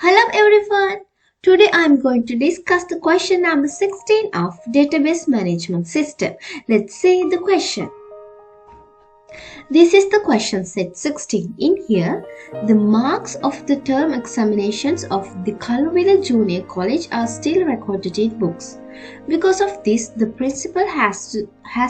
Hello everyone. Today I am going to discuss the question number 16 of database management system. Let's see the question. This is the question set 16. In here, the marks of the term examinations of the Colville Junior College are still recorded in books. Because of this, the principal has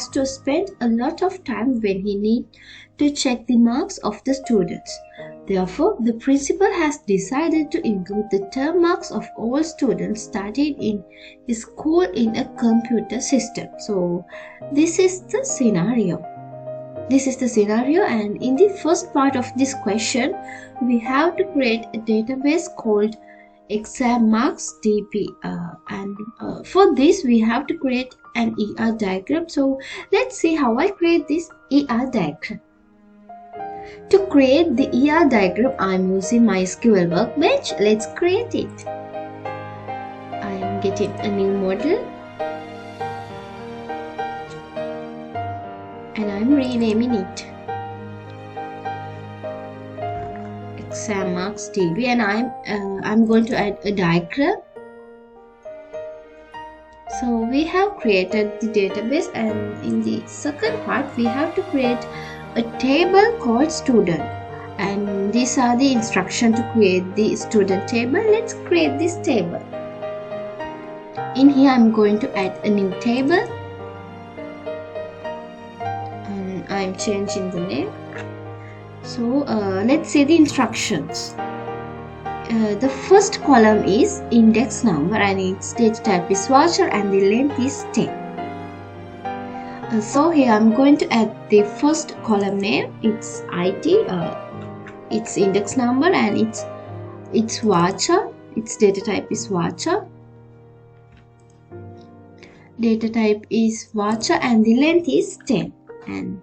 to spend a lot of time when he needs to check the marks of the students. Therefore, the principal has decided to include the term marks of all students studied in his school in a computer system. So, this is the scenario. And in the first part of this question, we have to create a database called exam marks DB and for this we have to create an ER diagram. So let's see how I create this ER diagram. To create the ER diagram, I am using MySQL Workbench. Let's create it. I am getting a new model and I am renaming it exam marks DB, and I'm going to add a diagram. So we have created the database, and in the second part we have to create a table called student, and these are the instructions to create the student table. Let's create this table. In here I'm going to add a new table and I'm changing the name. So let's see the instructions. The first column is index number and its data type is voucher and the length is 10. So here I'm going to add the first column name. It's IT, its index number and its voucher. Its data type is voucher. Data type is voucher and the length is 10. And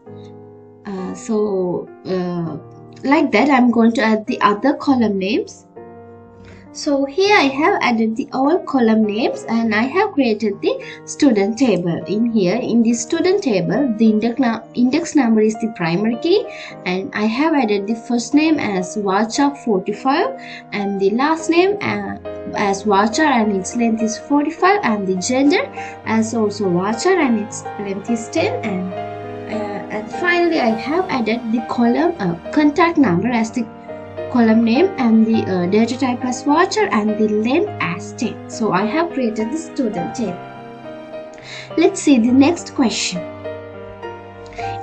like that I'm going to add the other column names. So here I have added the all column names and I have created the student table. In here, in this student table, the index number is the primary key, and I have added the first name as voucher 45 and the last name as voucher and its length is 45, and the gender as also voucher and its length is 10, and finally I have added the column contact number as the column name and the data type as voucher and the length as 10. So I have created the student table. Let's see the next question.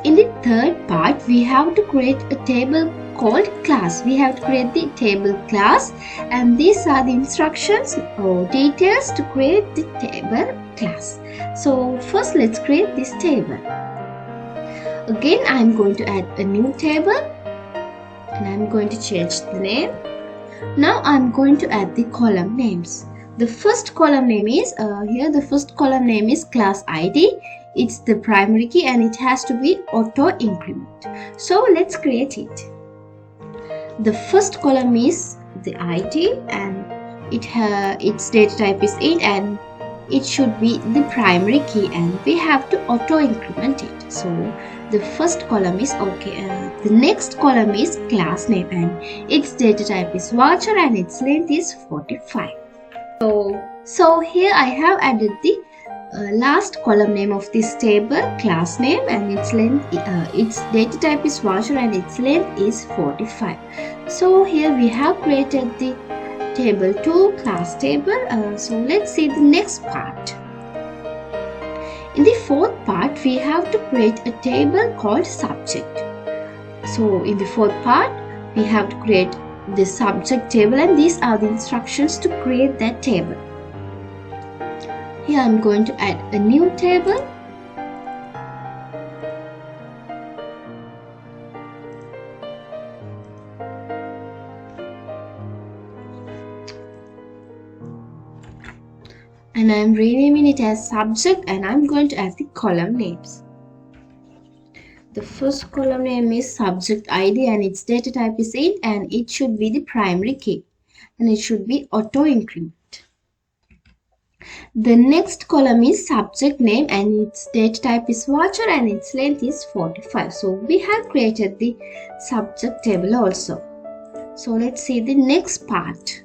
In the third part, we have to create a table called class. We have to create the table class, and these are the instructions or details to create the table class. So first let's create this table. Again, I am going to add a new table and I'm going to change the name. Now I'm going to add the column names. The first column name is the first column name is class ID. It's the primary key and it has to be auto increment. So let's create it. The first column is the ID and its data type is int and it should be the primary key, and we have to auto increment it. So the first column is okay. The next column is class name and its data type is voucher and its length is 45. So here I have added the last column name of this table, class name, and its length, its data type is voucher and its length is 45. So here we have created the table 2, class table. So let's see the next part. In the fourth part, we have to create a table called subject. So in the fourth part, we have to create the subject table, and these are the instructions to create that table. Here I'm going to add a new table. And I'm renaming it as subject, and I'm going to add the column names. The first column name is subject ID and its data type is int and it should be the primary key and it should be auto increment. The next column is subject name and its data type is voucher and its length is 45. So we have created the subject table also. So let's see the next part.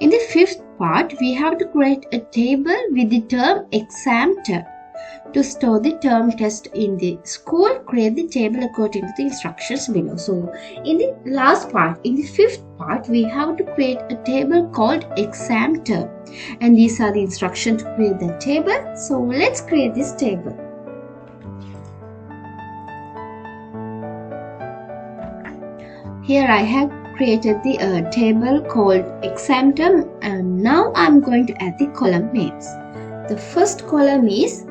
In the fifth part, we have to create a table with the term exam term. To store the term test in the school, create the table according to the instructions below. So, in the last part, in the fifth part, we have to create a table called exam term. And these are the instructions to create the table. So, let's create this table. Here I have created the table called exam term, and now I'm going to add the column names. The first column is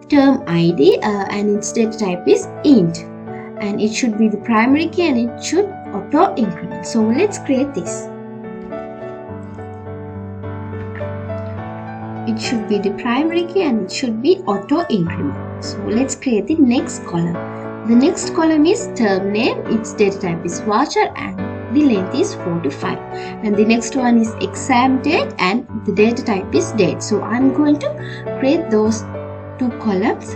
term ID and its data type is int, and it should be the primary key and it should auto increment. So let's create this. It should be the primary key and it should be auto increment. So let's create the next column. The next column is term name, its data type is voucher and the length is 45, and the next one is exam date and the data type is date. So I'm going to create those two columns.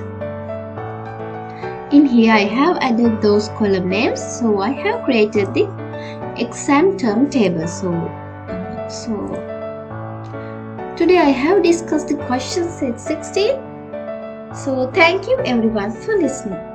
In here I have added those column names, so I have created the exam term table. So today I have discussed the question set 16. So thank you everyone for listening.